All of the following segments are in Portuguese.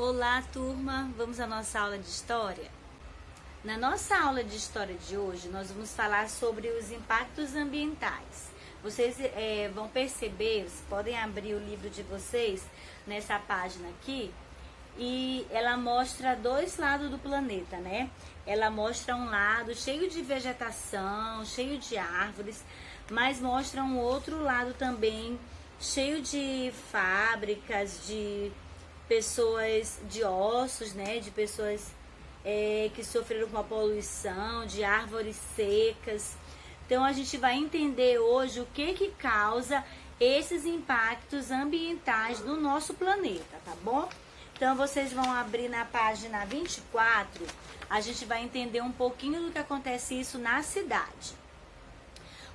Olá, turma! Vamos à nossa aula de História? Na nossa aula de História de hoje, nós vamos falar sobre os impactos ambientais. Vocês vão perceber, vocês podem abrir o livro de vocês nessa página aqui, e ela mostra dois lados do planeta, né? Ela mostra um lado cheio de vegetação, cheio de árvores, mas mostra um outro lado também cheio de fábricas, de pessoas, de ossos, né? De pessoas que sofreram com a poluição, de árvores secas. Então a gente vai entender hoje o que causa esses impactos ambientais no nosso planeta, tá bom? Então vocês vão abrir na página 24, a gente vai entender um pouquinho do que acontece isso na cidade.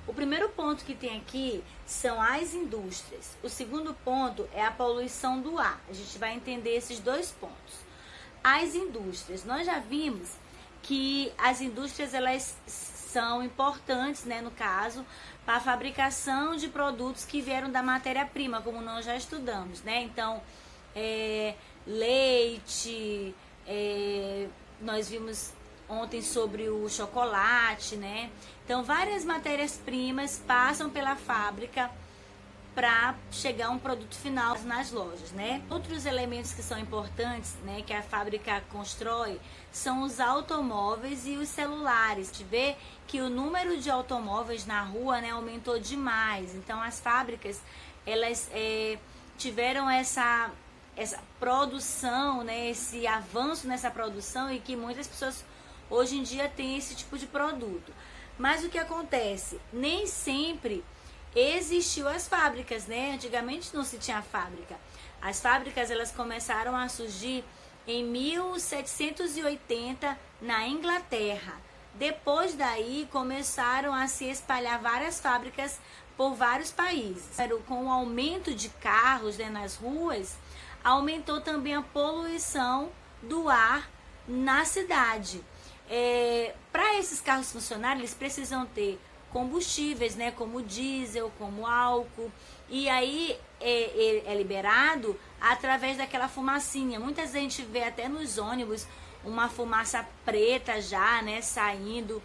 O primeiro ponto que tem aqui são as indústrias. O segundo ponto é a poluição do ar. A gente vai entender esses dois pontos. As indústrias, nós já vimos que as indústrias elas são importantes, né, no caso, para a fabricação de produtos que vieram da matéria-prima, como nós já estudamos, né? Então, leite, nós vimos ontem sobre o chocolate, né? Então, várias matérias-primas passam pela fábrica para chegar a um produto final nas lojas, né? Outros elementos que são importantes, né, que a fábrica constrói, são os automóveis e os celulares. A gente vê que o número de automóveis na rua, né, aumentou demais. Então, as fábricas, elas tiveram essa produção, né, esse avanço nessa produção, e que muitas pessoas hoje em dia têm esse tipo de produto. Mas o que acontece? Nem sempre existiu as fábricas, né? Antigamente não se tinha fábrica. As fábricas elas começaram a surgir em 1780 na Inglaterra. Depois daí começaram a se espalhar várias fábricas por vários países. Com o aumento de carros, né, nas ruas, aumentou também a poluição do ar na cidade. Para esses carros funcionarem, eles precisam ter combustíveis, né, como diesel, como álcool, e aí é liberado através daquela fumacinha. Muitas vezes a gente vê até nos ônibus uma fumaça preta já, né, saindo.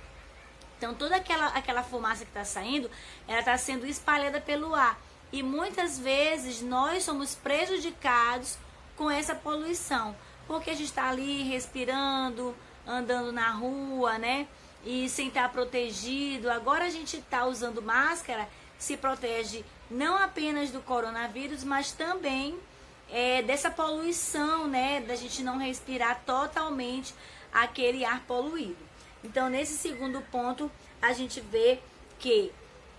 Então toda aquela fumaça que está saindo, ela está sendo espalhada pelo ar, e muitas vezes nós somos prejudicados com essa poluição, porque a gente está ali respirando, andando na rua, né? E sem estar protegido. Agora a gente está usando máscara, se protege não apenas do coronavírus, mas também dessa poluição, né? Da gente não respirar totalmente aquele ar poluído. Então, nesse segundo ponto, a gente vê que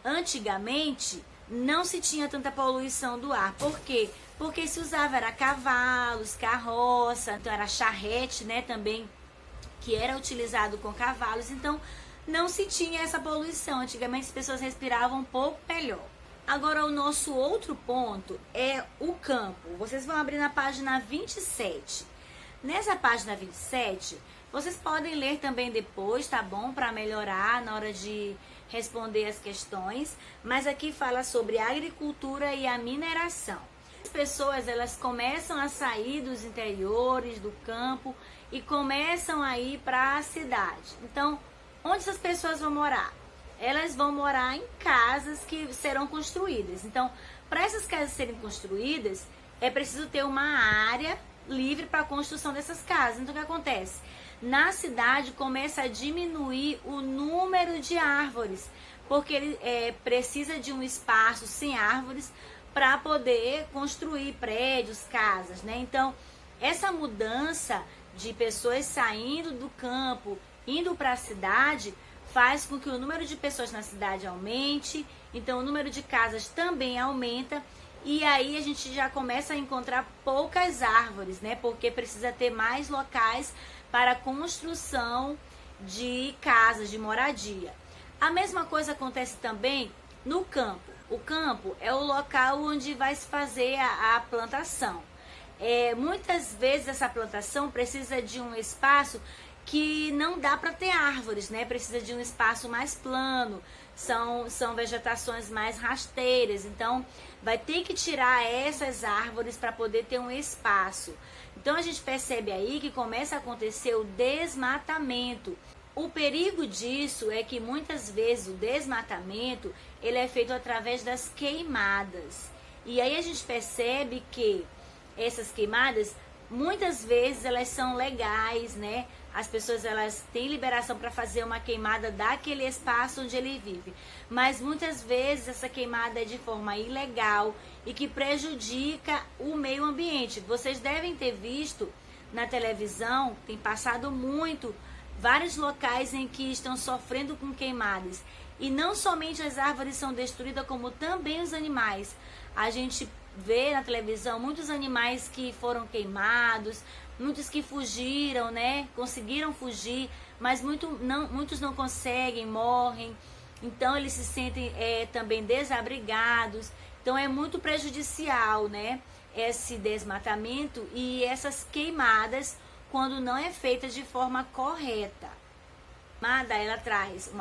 antigamente não se tinha tanta poluição do ar. Por quê? Porque se usava era cavalos, carroça, então era charrete, né? Também, que era utilizado com cavalos, então não se tinha essa poluição. Antigamente as pessoas respiravam um pouco melhor. Agora o nosso outro ponto é o campo. Vocês vão abrir na página 27. Nessa página 27, vocês podem ler também depois, tá bom? Para melhorar na hora de responder as questões. Mas aqui fala sobre a agricultura e a mineração. As pessoas elas começam a sair dos interiores, do campo, e começam a ir para a cidade. Então, onde essas pessoas vão morar? Elas vão morar em casas que serão construídas. Então, para essas casas serem construídas, é preciso ter uma área livre para a construção dessas casas. Então, o que acontece? Na cidade começa a diminuir o número de árvores, porque ele precisa de um espaço sem árvores para poder construir prédios, casas, né? Então, essa mudança de pessoas saindo do campo, indo para a cidade, faz com que o número de pessoas na cidade aumente, então o número de casas também aumenta, e aí a gente já começa a encontrar poucas árvores, né? Porque precisa ter mais locais para a construção de casas, de moradia. A mesma coisa acontece também no campo. O campo é o local onde vai se fazer a plantação. Muitas vezes essa plantação precisa de um espaço que não dá para ter árvores, né? Precisa de um espaço mais plano, são vegetações mais rasteiras, então vai ter que tirar essas árvores para poder ter um espaço. Então a gente percebe aí que começa a acontecer o desmatamento. O perigo disso é que muitas vezes o desmatamento ele é feito através das queimadas. E aí a gente percebe que essas queimadas muitas vezes elas são legais, né? As pessoas elas têm liberação para fazer uma queimada daquele espaço onde ele vive. Mas muitas vezes essa queimada é de forma ilegal e que prejudica o meio ambiente. Vocês devem ter visto na televisão, tem passado muito, vários locais em que estão sofrendo com queimadas. E não somente as árvores são destruídas, como também os animais. A gente vê na televisão muitos animais que foram queimados, muitos que fugiram, né? Conseguiram fugir, mas muitos não conseguem, morrem. Então eles se sentem também desabrigados. Então é muito prejudicial, né? Esse desmatamento e essas queimadas quando não é feita de forma correta. Ela traz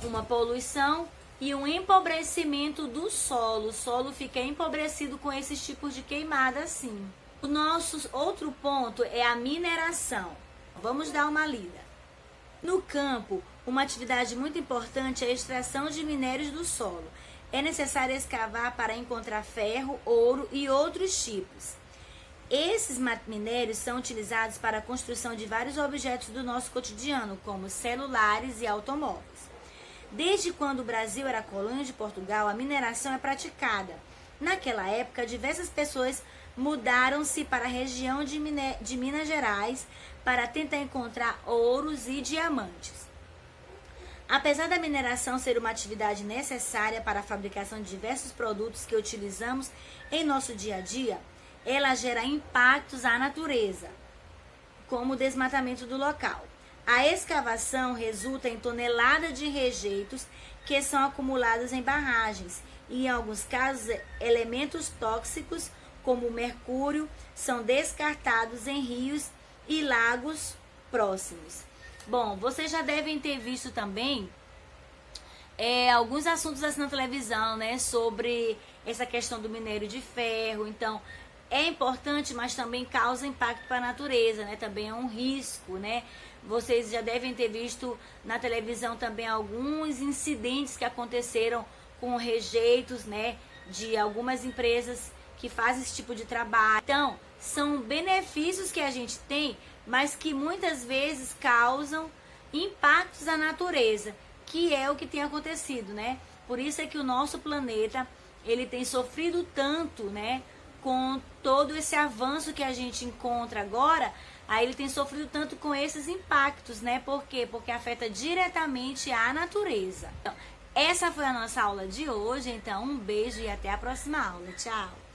uma poluição e um empobrecimento do solo. O solo fica empobrecido com esses tipos de queimada assim. O nosso outro ponto é a mineração. Vamos dar uma lida. No campo, uma atividade muito importante é a extração de minérios do solo. É necessário escavar para encontrar ferro, ouro e outros tipos. Esses minérios são utilizados para a construção de vários objetos do nosso cotidiano, como celulares e automóveis. Desde quando o Brasil era colônia de Portugal, a mineração é praticada. Naquela época, diversas pessoas mudaram-se para a região de Minas Gerais para tentar encontrar ouros e diamantes. Apesar da mineração ser uma atividade necessária para a fabricação de diversos produtos que utilizamos em nosso dia a dia, ela gera impactos à natureza, como o desmatamento do local. A escavação resulta em toneladas de rejeitos que são acumulados em barragens e, em alguns casos, elementos tóxicos, como o mercúrio, são descartados em rios e lagos próximos. Bom, vocês já devem ter visto também alguns assuntos assim na televisão, né, sobre essa questão do minério de ferro. Então, é importante, mas também causa impacto para a natureza, né? Também é um risco, né? Vocês já devem ter visto na televisão também alguns incidentes que aconteceram com rejeitos, né, de algumas empresas que fazem esse tipo de trabalho. Então, são benefícios que a gente tem, mas que muitas vezes causam impactos à natureza, que é o que tem acontecido, né? Por isso é que o nosso planeta, ele tem sofrido tanto, né, com todo esse avanço que a gente encontra agora. Aí ele tem sofrido tanto com esses impactos, né? Por quê? Porque afeta diretamente a natureza. Então, essa foi a nossa aula de hoje. Então, um beijo e até a próxima aula. Tchau!